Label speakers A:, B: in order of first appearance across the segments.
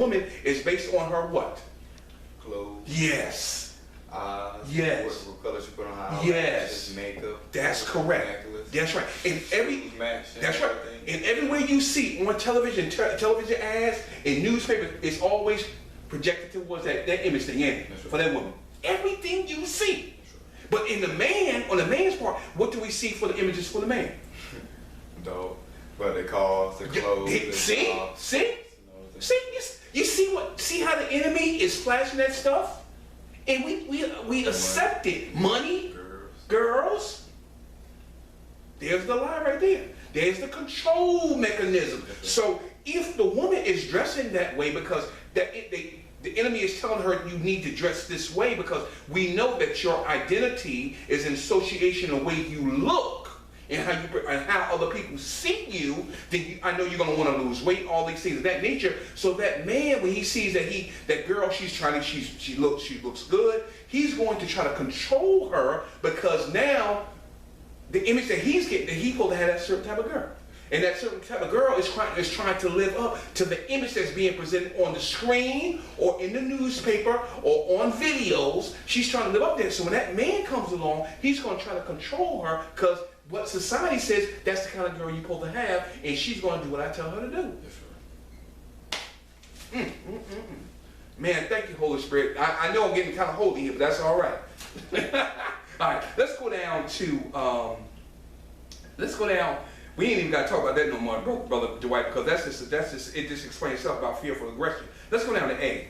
A: Woman is based on her what?
B: Clothes.
A: Yes. Yes.
B: What color she put on her eyes.
A: Yes.
B: Makeup.
A: That's correct. That's right. And that's right. And everywhere you see on television, television ads, and newspapers, it's always projected towards that image thing in for that woman. Everything you see. But in the man, on the man's part, what do we see for the images for the man?
B: Dog. But the cars, the clothes.
A: You see how the enemy is flashing that stuff? And we accept it. Money, girls. There's the lie right there. There's the control mechanism. So if the woman is dressing that way because the enemy is telling her you need to dress this way because we know that your identity is in association of the way you look and how other people see you, then I know you're going to want to lose weight, all these things of that nature. So that man, when he sees that girl, she looks good, he's going to try to control her because now the image that he's getting, that he's supposed to have that certain type of girl. And that certain type of girl is trying to live up to the image that's being presented on the screen or in the newspaper or on videos. She's trying to live up there. So when that man comes along, he's going to try to control her because what society says, that's the kind of girl you're supposed to have, and she's going to do what I tell her to do. Man, thank you, Holy Spirit. I know I'm getting kind of holy here, but that's all right. All right, let's go down to, we ain't even got to talk about that no more, Brother Dwight, because it just explains itself about fearful aggression. Let's go down to A.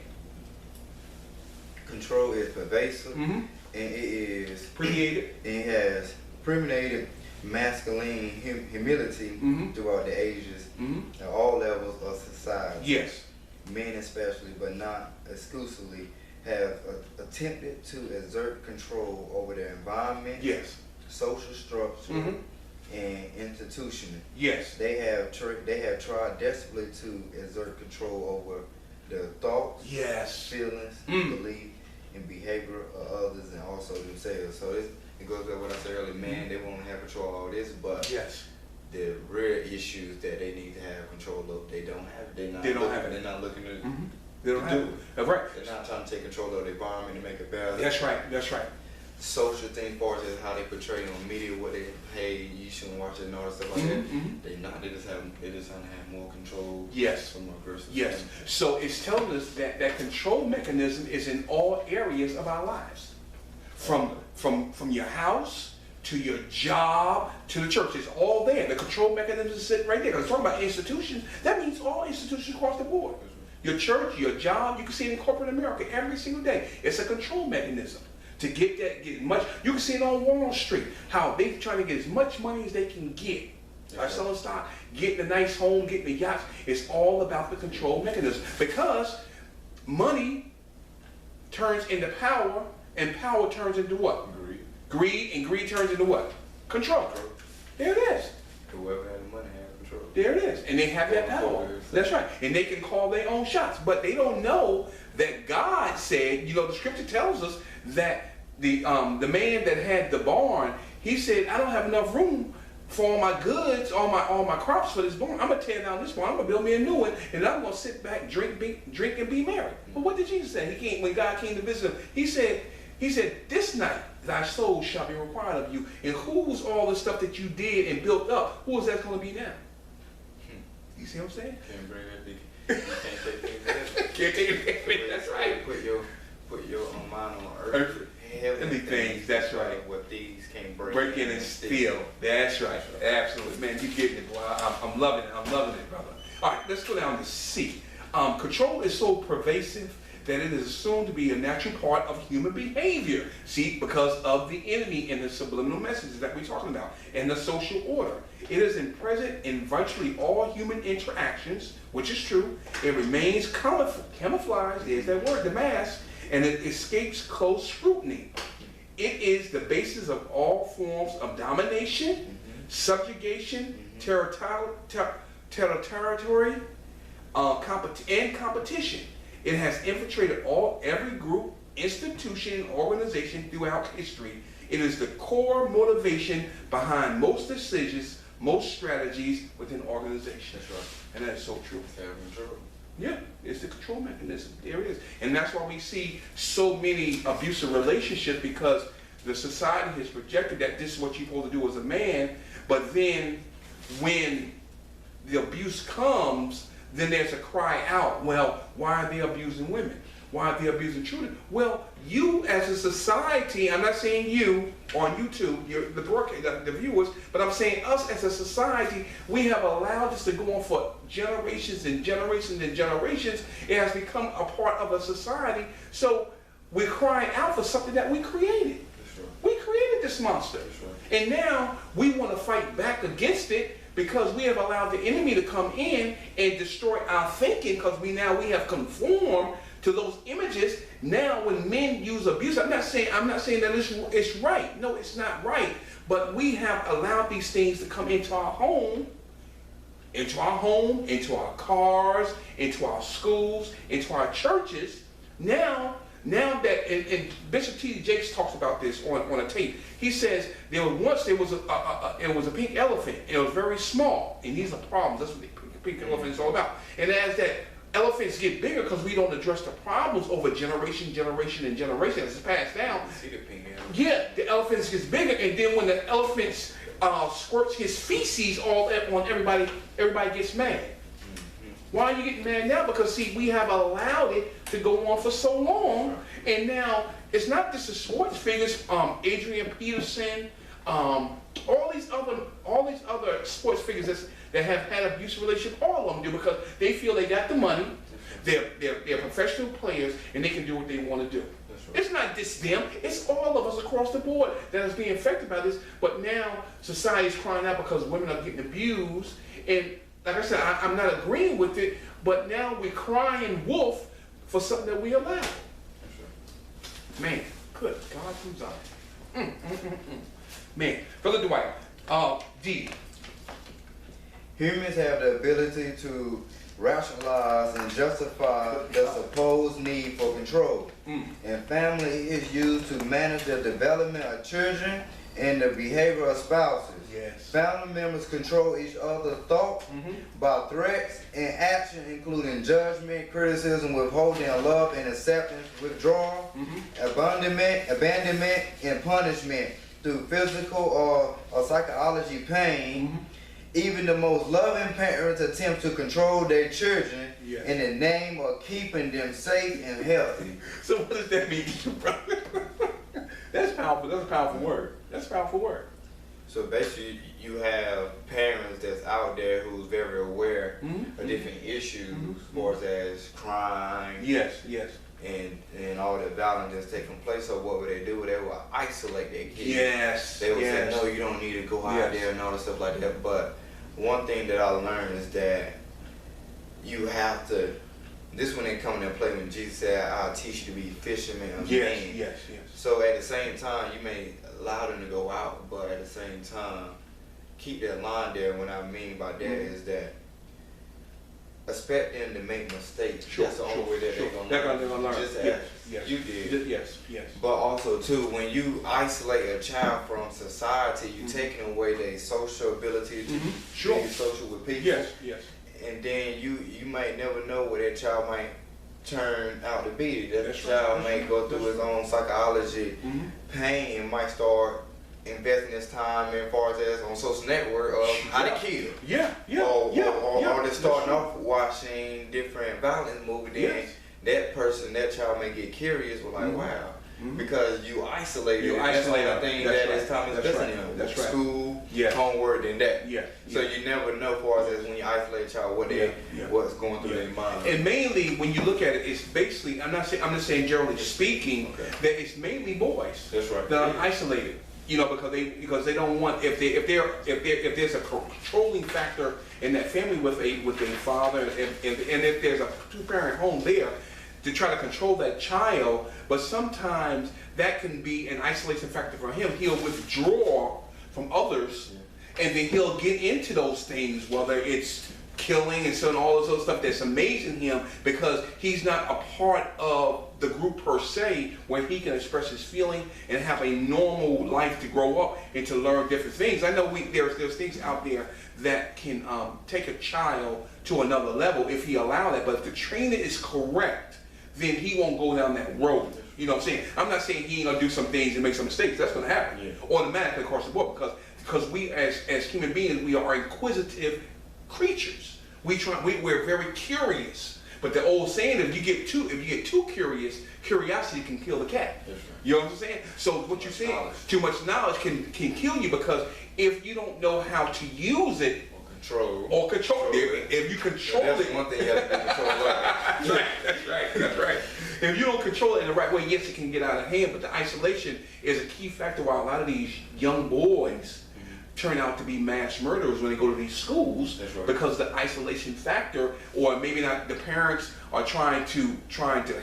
B: Control is pervasive, and it is
A: created.
B: It has permeated masculine humility throughout the ages at all levels of society.
A: Yes.
B: Men especially, but not exclusively, have attempted to exert control over their environment,
A: yes,
B: social structure, and institution.
A: Yes.
B: They have tried desperately to exert control over their thoughts,
A: yes,
B: feelings, belief, and behavior of others, and also themselves. So it goes back to what I said earlier. Man, they want to have control of all this, but
A: yes,
B: the real issues that they need to have control of, they don't have it. They're not looking to.
A: They don't have it. That's right.
B: They're not trying to take control of the environment and make it better.
A: That's right. That's right.
B: Social thing, far as how they portray on media, what they hey, you shouldn't watch it and all that stuff like that. They just want to have more control.
A: Yes.
B: From a person.
A: Yes. So it's telling us that control mechanism is in all areas of our lives, from your house to your job to the church. It's all there. The control mechanism is sitting right there. Because talking about institutions, that means all institutions across the board. Your church, your job, you can see it in corporate America every single day. It's a control mechanism. To get much, you can see it on Wall Street, how they trying to get as much money as they can get by selling stock, getting a nice home, getting the yachts. It's all about the control mechanism because money turns into power, and power turns into what? Greed, and greed turns into what? Control. There it is.
B: Whoever has the money has control.
A: There it is, and they have that power. That's right, and they can call their own shots, but they don't know that God said. You know, the scripture tells us that the man that had the barn, he said, I don't have enough room for all my goods, all my crops for this barn. I'm gonna tear down this barn. I'm gonna build me a new one, and I'm gonna sit back, drink and be merry. But what did Jesus say? When God came to visit him, he said, this night thy soul shall be required of you. And who's all the stuff that you did and built up? Who is that gonna be now? You see what I'm saying?
B: Can't bring that big. You can't take things.
A: Can't take it. That's right.
B: Put your mind on earth.
A: Heavenly things, that's right.
B: What these can't break
A: in and steal. That's right. Absolutely. Man, you getting it, boy. I'm loving it. I'm loving it, brother. All right, let's go down to C. Control is so pervasive that it is assumed to be a natural part of human behavior. See, because of the enemy and the subliminal messages that we're talking about and the social order. It is present in virtually all human interactions, which is true. It remains camouflaged, there's that word, the mask, and it escapes close scrutiny. It is the basis of all forms of domination, subjugation, territory, and competition. It has infiltrated every group, institution, and organization throughout history. It is the core motivation behind most decisions, most strategies within organizations.
B: That's right.
A: And that is so true. Yeah, it's the control mechanism. There it is. And that's why we see so many abusive relationships, because the society has projected that this is what you're supposed to do as a man, but then when the abuse comes, then there's a cry out, well, why are they abusing women? Why are they abusing children? Well, you as a society, I'm not saying you on YouTube, the viewers, but I'm saying us as a society, we have allowed this to go on for generations and generations and generations. It has become a part of a society. So we're crying out for something that we created.
B: Sure.
A: We created this monster.
B: Sure.
A: And now we want to fight back against it, because we have allowed the enemy to come in and destroy our thinking, because we have conformed to those images. Now when men use abuse, I'm not saying that it's right. No, it's not right. But we have allowed these things to come into our home, into our cars, into our schools, into our churches. Now that, and Bishop T.D. Jakes talks about this on a tape. He says there was a pink elephant, and it was very small, and these are problems. That's what the pink elephant is all about. And as that elephants get bigger, because we don't address the problems over generation, and generation as it's passed down.
B: See the pink elephant.
A: Yeah, the elephants gets bigger, and then when the elephants squirts his feces all on everybody gets mad. Why are you getting mad now? Because see, we have allowed it to go on for so long, and now it's not just the sports figures. Adrian Peterson, all these other sports figures that have had abusive relationships. All of them do, because they feel they got the money. They're professional players, and they can do what they want to do. Right. It's not just them. It's all of us across the board that is being affected by this. But now society is crying out because women are getting abused, and like I said, I'm not agreeing with it, but now we're crying wolf for something that we allow. Man, good God from Zion. Man, Brother Dwight, D.
C: Humans have the ability to rationalize and justify the supposed need for control. And family is used to manage the development of children and the behavior of spouses.
A: Yes.
C: Family members control each other's thoughts by threats and action, including judgment, criticism, withholding of love and acceptance, withdrawal, abandonment, and punishment through physical or psychology pain. Even the most loving parents attempt to control their children in the name of keeping them safe and healthy.
A: So what does that mean to you, brother? That's powerful. That's a powerful word. That's a powerful word.
B: So basically, you have parents that's out there who's very aware of different issues, as far as crime.
A: Yes.
B: And all the violence that's taking place. So what would they do? They would isolate their kids.
A: Yes.
B: They would say, no, you don't need to go out there and all this stuff like that. But one thing that I learned is that you have to. This one ain't coming into play when Jesus said, "I'll teach you to be fishermen of men."
A: Yes.
B: So at the same time, you may allow them to go out, but at the same time, keep that line there. What I mean by that is that expect them to make mistakes. That's the only way that they're gonna learn. Just as you did.
A: Yes.
B: But also too, when you isolate a child from society, you're taking away their social ability to be social with people.
A: Yes.
B: And then you might never know where that child might turn out to be. That child may go through his own psychology pain and might start investing his time as far as on social network of how to kill. Or they're starting off watching different violent movies. Then that child may get curious. We're like, wow. Because you isolated. That's the thing that is time investing in.
A: That's right.
B: School, homework, and that. So
A: Yeah.
B: you never know, as far as when you isolate a child, what's going through their mind.
A: And mainly, when you look at it, it's basically, I'm just saying generally speaking, that it's mainly boys.
B: That's right.
A: That are isolated. Because they don't want, if there's a controlling factor in that family with a father, and if there's a two-parent home there, to try to control that child, but sometimes that can be an isolation factor for him. He'll withdraw from others, and then he'll get into those things, whether it's killing and so on, all this other stuff that's amazing him, because he's not a part of the group per se, where he can express his feeling and have a normal life to grow up and to learn different things. I know there's things out there that can take a child to another level if he allow that. But if the trainer is correct, then he won't go down that road. You know what I'm saying? I'm not saying he ain't gonna do some things and make some mistakes. That's gonna happen automatically across the board because we as human beings, we are inquisitive creatures. We're very curious. But the old saying, if you get too curious, curiosity can kill the cat. Right. You know what I'm saying? So what you're saying, too much knowledge can kill you, because if you don't know how to use it or control it, if you control it,
B: that's one thing you have to control.
A: That's right. If you don't control it in the right way, yes, it can get out of hand. But the isolation is a key factor why a lot of these young boys turn out to be mass murderers when they go to these schools, because the isolation factor, or maybe not, the parents are trying to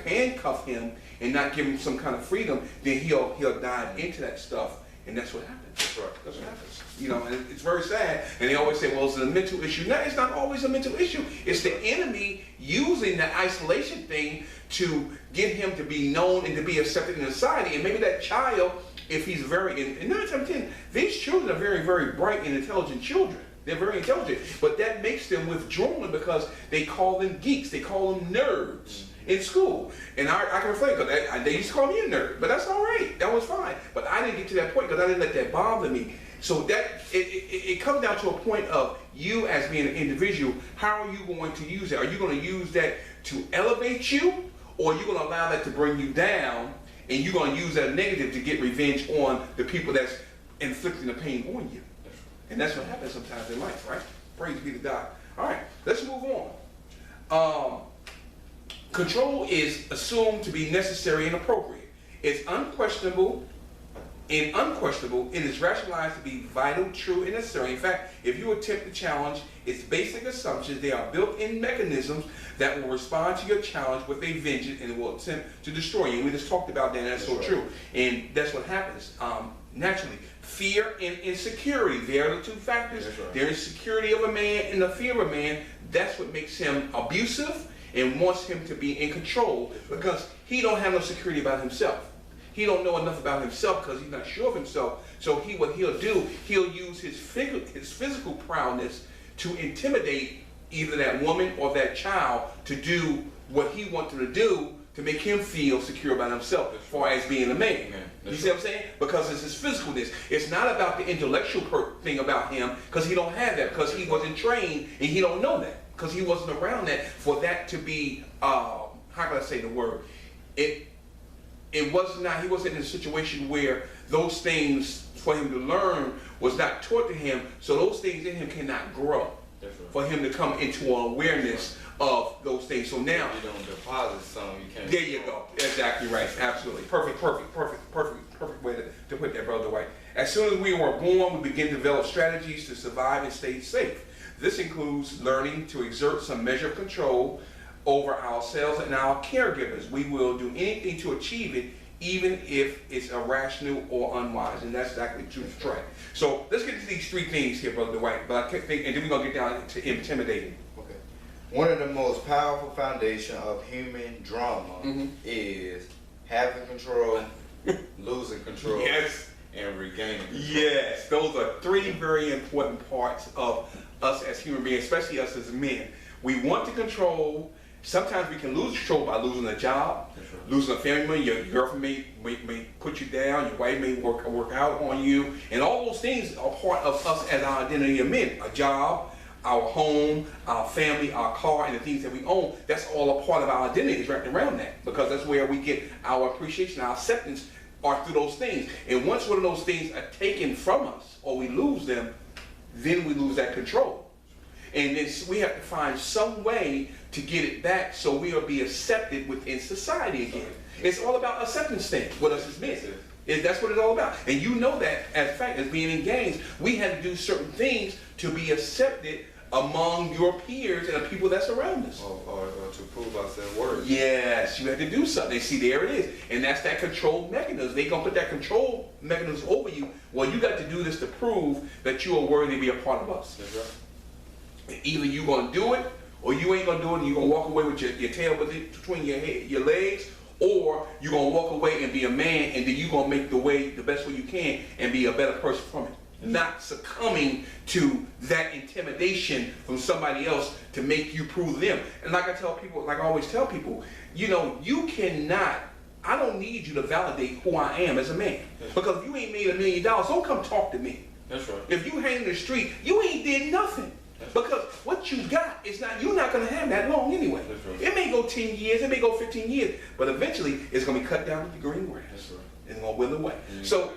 A: handcuff him and not give him some kind of freedom. Then he'll dive into that stuff, and that's what happens. That's what happens. You know, and it's very sad. And they always say, well, it's a mental issue. No, it's not always a mental issue. It's the enemy using that isolation thing to get him to be known and to be accepted in society. And maybe that child, if he's very, and 9 times out of 10, these children are very, very bright and intelligent children. They're very intelligent, but that makes them withdrawn because they call them geeks. They call them nerds in school. And I can reflect, because they used to call me a nerd, but that's all right. That was fine. But I didn't get to that point because I didn't let that bother me. So that it comes down to a point of you as being an individual. How are you going to use it? Are you going to use that to elevate you, or are you going to allow that to bring you down? And you're going to use that negative to get revenge on the people that's inflicting the pain on you. And that's what happens sometimes in life, right? Praise be to God. All right, let's move on. Control is assumed to be necessary and appropriate. It's unquestionable. It is rationalized to be vital, true, and necessary. In fact, if you attempt to challenge its basic assumptions, they are built-in mechanisms that will respond to your challenge with a vengeance and will attempt to destroy you. And we just talked about that, and that's so true. And that's what happens. Naturally, fear and insecurity, they are the two factors. The insecurity of a man and the fear of a man, that's what makes him abusive and wants him to be in control, because he don't have no security about himself. He don't know enough about himself because he's not sure of himself. So what he'll do, he'll use his physical prowess to intimidate either that woman or that child to do what he wants them to do to make him feel secure about himself as far as being a man. You see what I'm saying? Because it's his physicalness. It's not about the intellectual thing about him, because he don't have that, because he wasn't trained and he don't know that, because he wasn't around that for that to be, how can I say the word? He wasn't in a situation where those things for him to learn was not taught to him, so those things in him cannot grow. For him to come into an awareness of those things. So now
B: you don't deposit something you can't.
A: There you go. Exactly right. Absolutely. Perfect way to put that, Brother White. As soon as we were born, we begin to develop strategies to survive and stay safe. This includes learning to exert some measure of control over ourselves and our caregivers. We will do anything to achieve it, even if it's irrational or unwise. And that's exactly true. Right. So let's get into these three things here, Brother White. But I can't think, and then we're gonna get down to intimidating.
C: Okay. One of the most powerful foundation of human drama is having control, losing control, and regaining control.
A: Yes, those are three very important parts of us as human beings, especially us as men. We want to control. Sometimes we can lose control by losing a job, losing a family member. Your girlfriend may put you down. Your wife may work out on you, and all those things are part of us as our identity of men. A job, our home, our family, our car, and the things that we own. That's all a part of our identity. Is wrapped around that, because that's where we get our appreciation, our acceptance, are through those things. And once one of those things are taken from us, or we lose them, then we lose that control. And we have to find some way to get it back, so we'll be accepted within society again. It's all about acceptance things, what us as men. That's what it's all about. And you know that, as a fact, as being in gangs, we had to do certain things to be accepted among your peers and the people that's around us.
B: Or to prove ourselves worthy.
A: Yes, you had to do something. See, there it is. And that's that control mechanism. They're going to put that control mechanism over you. Well, you got to do this to prove that you are worthy to be a part of us.
B: That's right.
A: Either you're going to do it, or you ain't going to do it and you're going to walk away with your tail between your legs, or you're going to walk away and be a man, and then you're going to make the best way you can and be a better person from it. not succumbing to that intimidation from somebody else to make you prove them. And like I tell people, like I always tell people, you know, you cannot, I don't need you to validate who I am as a man. Because if you ain't made $1 million, don't come talk to me.
D: That's right.
A: If you hang in the street, you ain't did nothing. Because what you got is not, you're not gonna have that long anyway.
D: That's right.
A: It may go 10 years, it may go 15 years, but eventually it's gonna be cut down with the green grass.
D: That's right.
A: It's gonna wither away.
D: And
A: So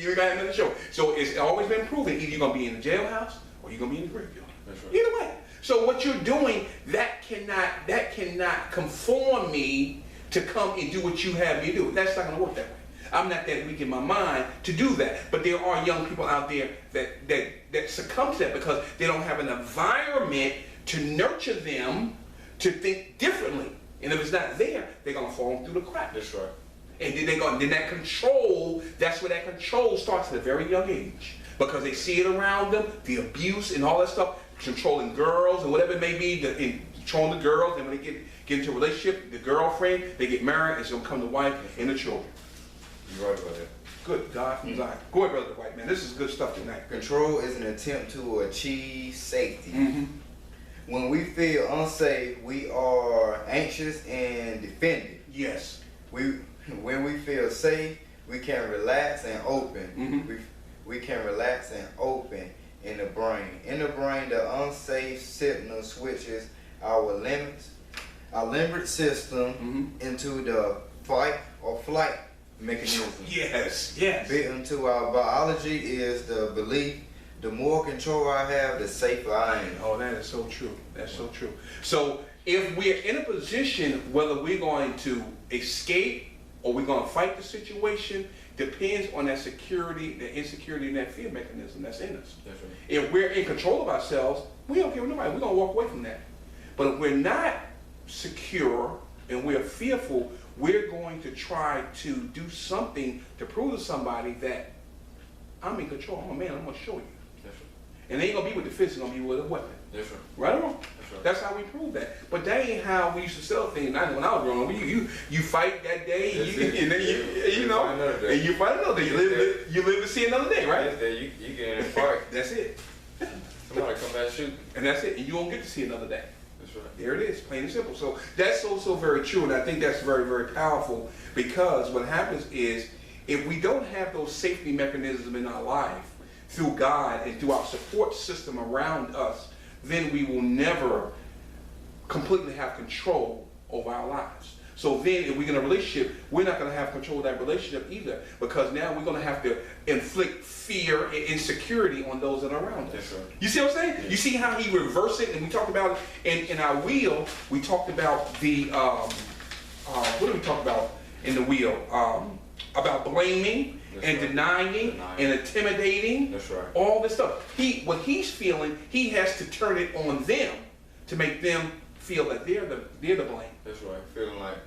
A: you got another show. So it's always been proven either you're gonna be in the jailhouse or you're gonna be in the graveyard.
D: That's right.
A: Either way. So what you're doing, that cannot conform me to come and do what you have me do. That's not gonna work that way. I'm not that weak in my mind to do that. But there are young people out there that succumb to that because they don't have an environment to nurture them to think differently. And if it's not there, they're gonna fall through the cracks.
D: That's right.
A: And then that control, that's where that control starts at a very young age. Because they see it around them, the abuse and all that stuff, controlling girls and whatever it may be, controlling the girls, and when they get into a relationship, the girlfriend, they get married, it's gonna come the wife and the children.
D: You're right about that.
A: Good God from Zion. Go ahead, Brother White, man. This is good stuff tonight.
C: Control is an attempt to achieve safety.
A: Mm-hmm.
C: When we feel unsafe, we are anxious and defended.
A: Yes.
C: When we feel safe, we can relax and open.
A: Mm-hmm.
C: We can relax and open in the brain. In the brain, the unsafe signal switches our limbic system into the fight or flight mechanism.
A: Yes. Yes.
C: Built into our biology is the belief: the more control I have, the safer I am.
A: Oh, that is so true. That's so true. So if we're in a position whether we're going to escape or we're going to fight the situation depends on that security, the insecurity, and that fear mechanism that's in us.
D: That's right.
A: If we're in control of ourselves, we don't care what nobody. We're going to walk away from that. But if we're not secure and we're fearful, we're going to try to do something to prove to somebody that I'm in control. I'm a man. I'm going to show you.
D: That's right.
A: And it ain't going to be with the fist. It's going to be with a weapon.
D: That's right.
A: Right or wrong?
D: That's right.
A: That's how we prove that. But that ain't how we used to sell things. When I was growing up, you fight that day, and then you know,
D: fight another day.
A: and you fight another day. You live to see another day, right?
D: That's that. You get in a fight.
A: That's it.
D: Somebody come back and shoot.
A: And that's it. And you won't get to see another day.
D: That's right.
A: There it is, plain and simple. So that's so very true, and I think that's very, very powerful because what happens is if we don't have those safety mechanisms in our life through God and through our support system around us, then we will never completely have control over our lives. So then if we're in a relationship, we're not going to have control of that relationship either because now we're going to have to inflict fear and insecurity on those that are around us.
D: That's right.
A: You see what I'm saying?
D: Yeah.
A: You see how he reversed it? And we talked about it in our wheel, we talked about the, what did we talk about in the wheel? About blaming and
D: right.
A: Denying and intimidating.
D: That's right.
A: All this stuff. What he's feeling, he has to turn it on them to make them feel that they're the blame.
D: That's right. Feeling like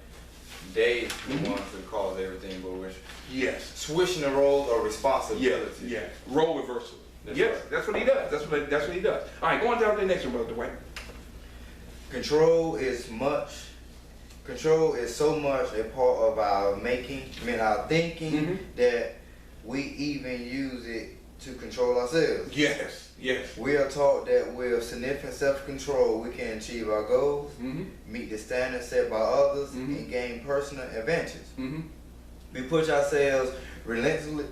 D: they the ones that cause everything, but we're
A: Yes.
C: Switching the roles or
A: Yeah.
C: responsibilities.
A: Yeah. Role reversal.
D: That's
A: Yes.
D: right.
A: That's what he does. That's what he does. All right, go on down to the next one, Brother Dwight.
C: Control is so much a part of our our thinking that we even use it to control ourselves.
A: Yes. Yes.
C: We are taught that with significant self-control, we can achieve our goals, meet the standards set by others, and gain personal advantages. We push ourselves relentlessly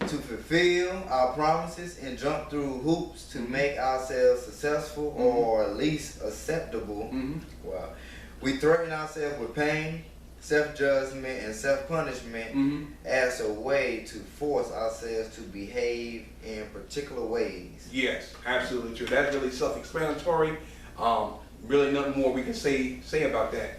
C: to fulfill our promises and jump through hoops to make ourselves successful or at least acceptable. Wow. We threaten ourselves with pain, self-judgment, and self-punishment as a way to force ourselves to behave in particular ways.
A: Yes, absolutely true. That's really self-explanatory. Really nothing more we can say about that.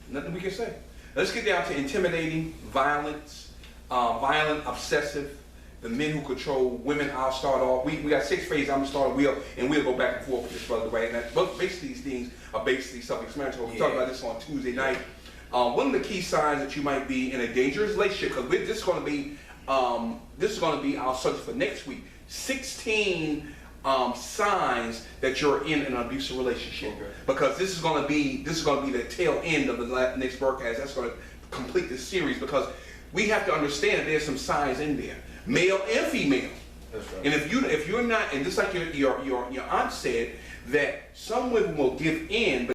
A: Nothing we can say. Let's get down to intimidating, violence, violent, obsessive, the men who control women. I'll start off. We got 6 phrases. I'm going to start, we'll go back and forth with this, Brother Ray. But basically these things are basically self-explanatory. We talked about this on Tuesday night. One of the key signs that you might be in a dangerous relationship, because this is going to be our subject for next week. 16 signs that you're in an abusive relationship.
D: Okay.
A: Because this is going to be the tail end of the next broadcast. That's going to complete this series because we have to understand that there's some signs in there, male and female.
C: That's right.
A: And if you're not, and just like your aunt said, that some women will give in, but